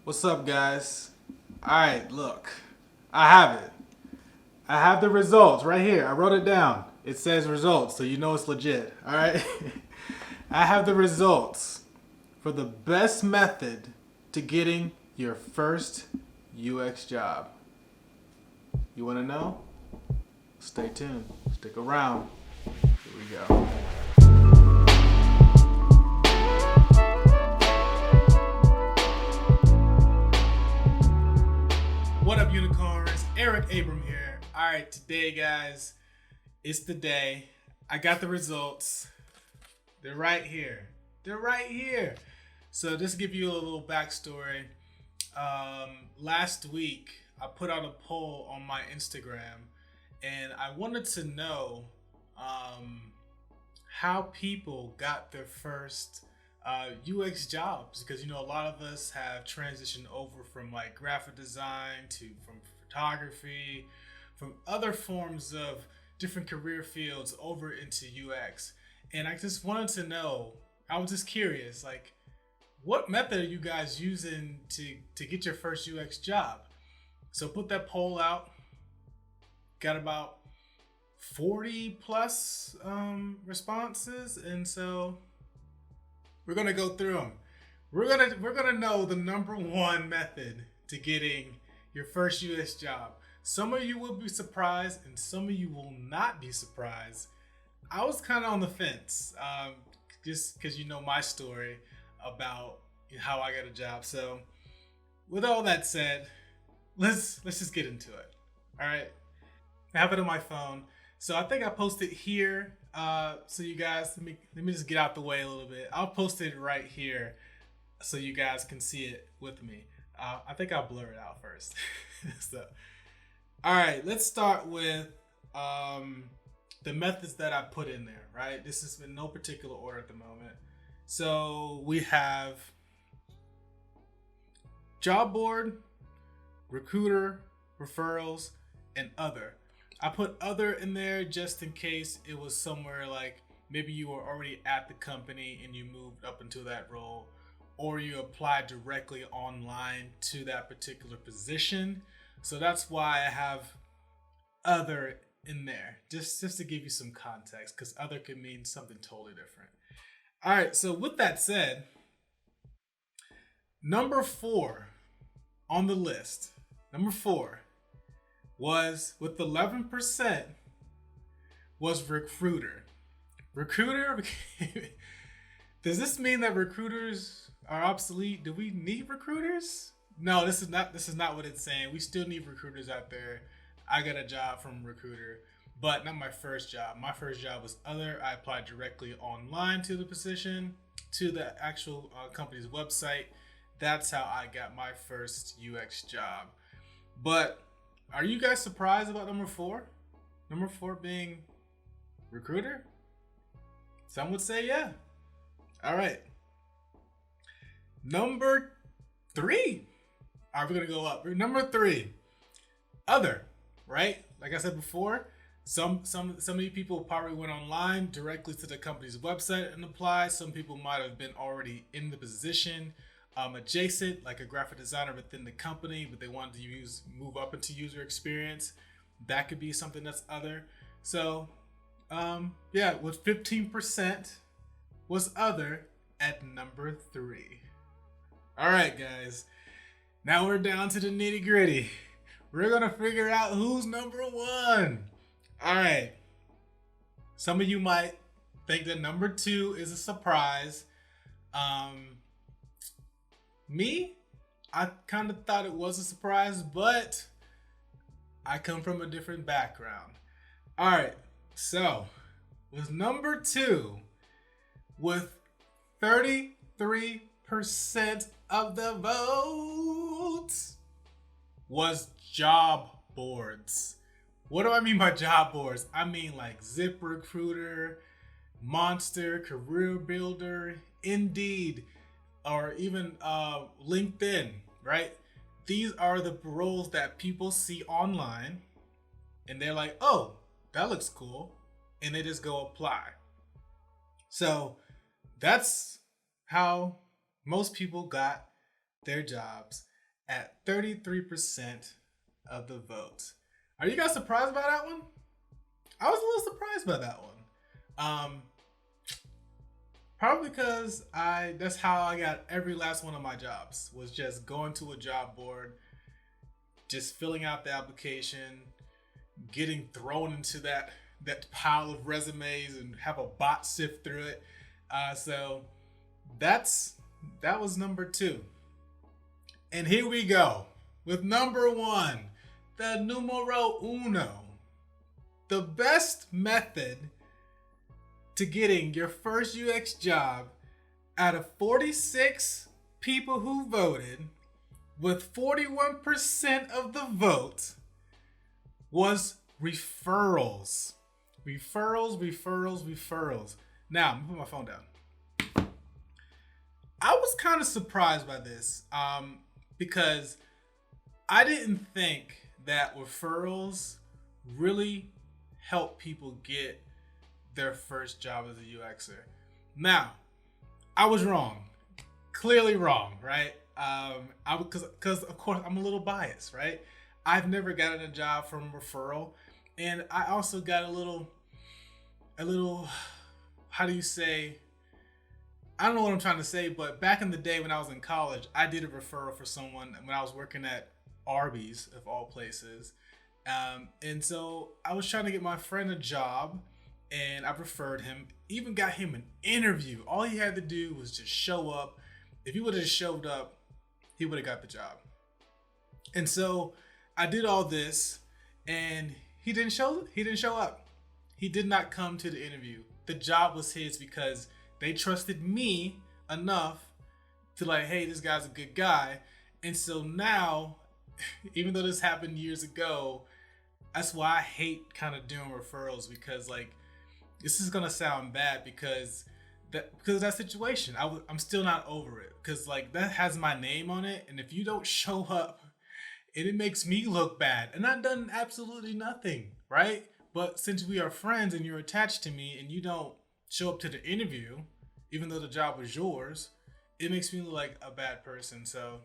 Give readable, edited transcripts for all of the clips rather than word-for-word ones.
What's up, guys? All right, look, I have it. I have the results right here. I wrote it down. It says results, so you know it's legit. All right. I have the results for the best method to getting your first UX job. You want to know? Stay tuned. Stick around. Here we go. What up, unicorns? Eric Abram here. All right, today, guys, it's the day. I got the results. They're right here. They're right here. So, just to give you a little backstory. Last week, I put out a poll on my Instagram, and I wanted to know how people got their first UX jobs, because a lot of us have transitioned over from like graphic design to from photography, from other forms of different career fields over into UX. And I just wanted to know, I was just curious, like, what method are you guys using to get your first UX job? So put that poll out. Got about 40 plus responses, and so we're gonna go through them. We're gonna know the number one method to getting your first US job. Some of you will be surprised, and some of you will not be surprised. I was kind of on the fence, just because you know my story about how I got a job. So, with all that said, let's just get into it. All right, I have it on my phone, so I think I posted here. So you guys, let me just get out the way a little bit. I'll post it right here, so you guys can see it with me. I think I'll blur it out first. So, all right, let's start with the methods that I put in there. Right, this is in no particular order at the moment. So we have job board, recruiter, referrals, and other. I put other in there just in case it was somewhere like maybe you were already at the company and you moved up into that role, or you applied directly online to that particular position. So that's why I have other in there, just to give you some context, because other can mean something totally different. All right, so with that said, number four on the list, number four was with 11% was recruiter. Recruiter. Does this mean that recruiters are obsolete? Do we need recruiters? No, this is not what it's saying. We still need recruiters out there. I got a job from recruiter, but not my first job. My first job was other. I applied directly online to the position, to the actual company's website. That's how I got my first UX job. But are you guys surprised about number four? Number four being recruiter? Some would say yeah. All right. Number three. All right, we're gonna go up. Number three, other. Right? Like I said before, some of you people probably went online directly to the company's website and applied. Some people might have been already in the position, adjacent, like a graphic designer within the company, but they wanted to move up into user experience. That could be something that's other. So, yeah, with 15% was other at number three. All right, guys. Now we're down to the nitty gritty. We're gonna figure out who's number one. All right. Some of you might think that number two is a surprise. Me, I kind of thought it was a surprise, but I come from a different background. All right. So, with number two, with 33% of the votes, was job boards. What do I mean by job boards? I mean like ZipRecruiter, Monster, Career Builder, Indeed, or even LinkedIn, right? These are the roles that people see online and they're like, oh, that looks cool. And they just go apply. So that's how most people got their jobs. at 33% of the vote. Are you guys surprised by that one? I was a little surprised by that one. Probably because that's how I got every last one of my jobs, was just going to a job board, just filling out the application, getting thrown into that pile of resumes and have a bot sift through it. So that was number 2. And here we go with number 1, the numero uno. The best method to getting your first UX job out of 46 people who voted, with 41% of the vote, was referrals. Referrals. Now, I'm gonna put my phone down. I was kind of surprised by this because I didn't think that referrals really help people get their first job as a UXer. Now, I was wrong. Clearly wrong, right? Because of course I'm a little biased, right? I've never gotten a job from referral, and I also got a little, how do you say? I don't know what I'm trying to say, but back in the day when I was in college, I did a referral for someone when I was working at Arby's, of all places. And so I was trying to get my friend a job, and I referred him, even got him an interview. All he had to do was just show up. If he would have just showed up, he would have got the job. And so I did all this, and he didn't show up. He did not come to the interview. The job was his because they trusted me enough to like, hey, this guy's a good guy. And so now, even though this happened years ago, that's why I hate kind of doing referrals, because like, this is gonna sound bad because of that situation. I'm still not over it, because like that has my name on it, and if you don't show up, it makes me look bad, and I've done absolutely nothing, right? But since we are friends and you're attached to me and you don't show up to the interview, even though the job was yours, it makes me look like a bad person. So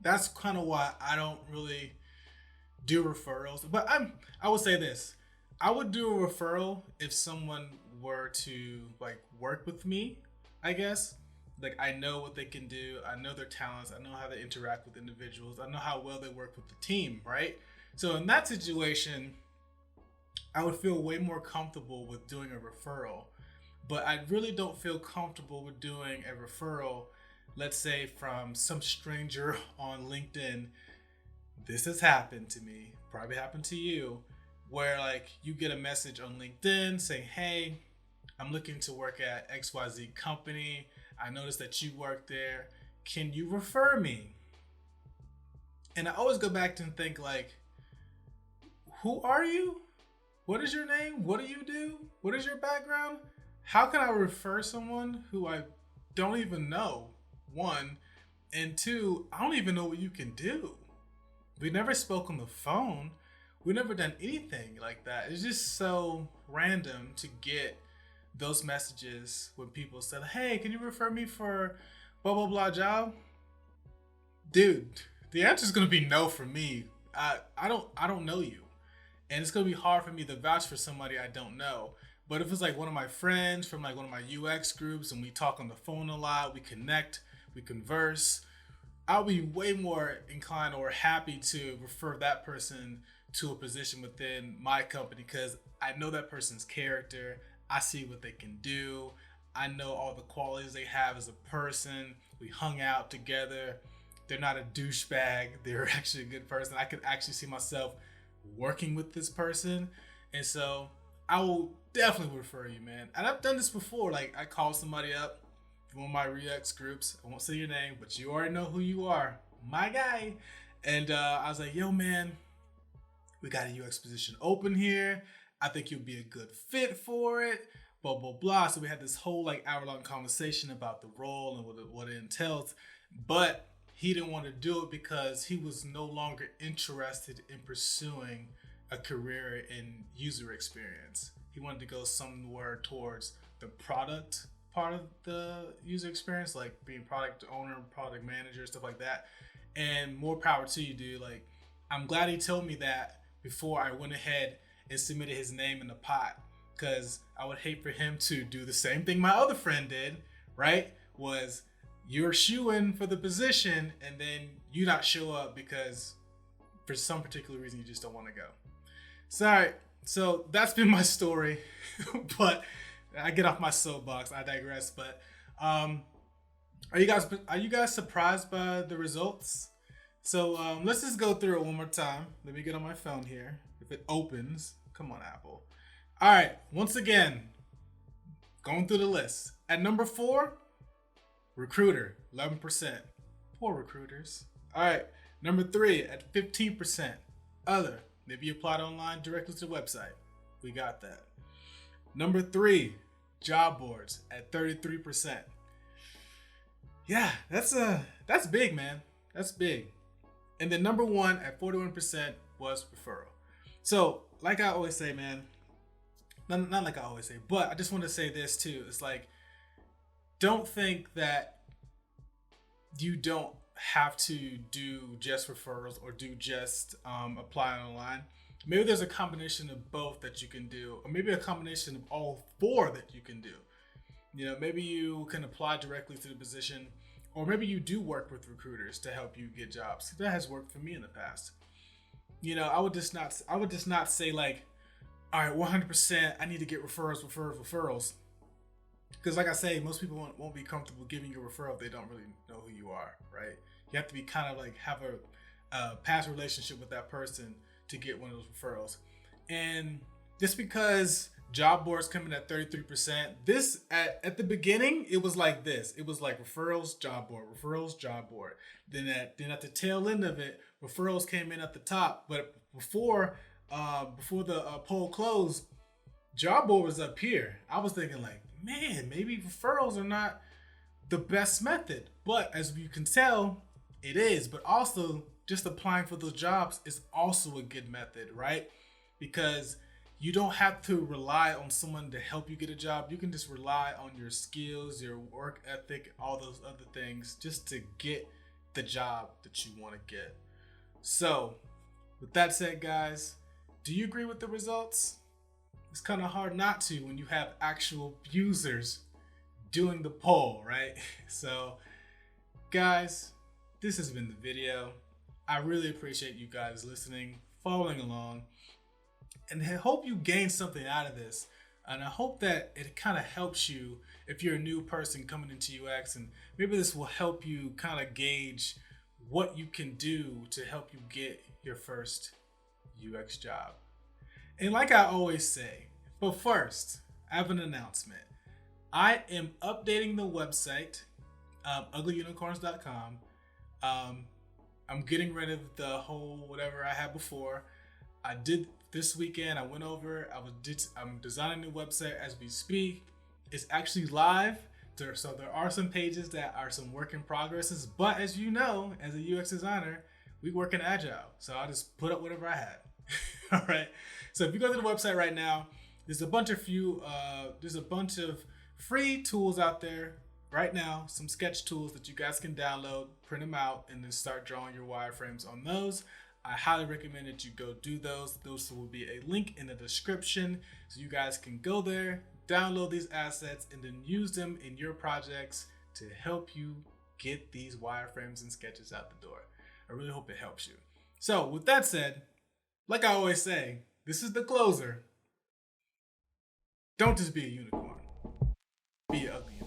that's kind of why I don't really do referrals. But I would say this. I would do a referral if someone were to like work with me, I guess. Like, I know what they can do. I know their talents. I know how they interact with individuals. I know how well they work with the team, right? So in that situation, I would feel way more comfortable with doing a referral. But I really don't feel comfortable with doing a referral, let's say from some stranger on LinkedIn. This has happened to me, probably happened to you, where like you get a message on LinkedIn saying, hey, I'm looking to work at XYZ company. I noticed that you work there. Can you refer me? And I always go back and think like, who are you? What is your name? What do you do? What is your background? How can I refer someone who I don't even know? One, and two, I don't even know what you can do. We never spoke on the phone. We never done anything like that. It's just so random to get those messages when people said, hey, can you refer me for blah, blah, blah job? Dude, the answer is going to be no for me. I don't know you. And it's going to be hard for me to vouch for somebody I don't know. But if it's like one of my friends from like one of my UX groups and we talk on the phone a lot, we connect, we converse, I'll be way more inclined or happy to refer that person to a position within my company, because I know that person's character. I see what they can do. I know all the qualities they have as a person. We hung out together. They're not a douchebag. They're actually a good person. I could actually see myself working with this person. And so I will definitely refer you, man. And I've done this before. Like, I call somebody up from one of my React groups. I won't say your name, but you already know who you are. My guy. And I was like, yo, man, we got a UX position open here. I think you'll be a good fit for it. Blah, blah, blah. So we had this whole like hour-long conversation about the role and what it entails. But he didn't want to do it because he was no longer interested in pursuing a career in user experience. He wanted to go somewhere towards the product part of the user experience, like being product owner, product manager, stuff like that. And more power to you, dude. Like, I'm glad he told me that before I went ahead and submitted his name in the pot, because I would hate for him to do the same thing my other friend did, right? Was you're shooing for the position and then you not show up because for some particular reason you just don't want to go. Sorry. So that's been my story, but I get off my soapbox. I digress. But are you guys surprised by the results? So let's just go through it one more time. Let me get on my phone here. If it opens, come on, Apple. All right. Once again, going through the list. At number 4, recruiter, 11%. Poor recruiters. All right. Number 3 at 15%. Other. Maybe you applied online directly to the website. We got that. Number 3, job boards at 33%. Yeah, that's big, man. That's big. And then number 1 at 41% was referral. So, like I always say, man, not like I always say, but I just want to say this too. It's like, don't think that you don't have to do just referrals or do just apply online. Maybe there's a combination of both that you can do, or maybe a combination of all 4 that you can do. You know, maybe you can apply directly to the position, or maybe you do work with recruiters to help you get jobs. That has worked for me in the past. You know, I would just not say like, all right, 100%, I need to get referrals. Because like I say, most people won't be comfortable giving you a referral if they don't really know who you are, right? You have to be kind of like have a past relationship with that person to get one of those referrals. And just because job boards come in at 33%, this at the beginning, it was like this. It was like referrals, job board, referrals, job board. Then at the tail end of it, referrals came in at the top. But before the poll closed, job board was up here. I was thinking like, man, maybe referrals are not the best method. But as you can tell, it is. But also, just applying for those jobs is also a good method, right? Because you don't have to rely on someone to help you get a job. You can just rely on your skills, your work ethic, all those other things just to get the job that you want to get. So, with that said, guys, do you agree with the results? It's kind of hard not to when you have actual users doing the poll, right? So, guys, this has been the video. I really appreciate you guys listening, following along, and I hope you gained something out of this. And I hope that it kind of helps you if you're a new person coming into UX, and maybe this will help you kind of gauge what you can do to help you get your first UX job. And like I always say, but first, I have an announcement. I am updating the website, uglyunicorns.com. I'm getting rid of the whole whatever I had before. I did this weekend. I went over. I'm designing the website as we speak. It's actually live. So there are some pages that are some work in progresses. But as you know, as a UX designer, we work in Agile. So I just put up whatever I had. All right. So if you go to the website right now, there's a bunch of free tools out there right now, some sketch tools that you guys can download, print them out, and then start drawing your wireframes on those. I highly recommend that you go do those. Those will be a link in the description so you guys can go there, download these assets, and then use them in your projects to help you get these wireframes and sketches out the door. I really hope it helps you. So with that said, like I always say, this is the closer. Don't just be a unicorn. Be an ugly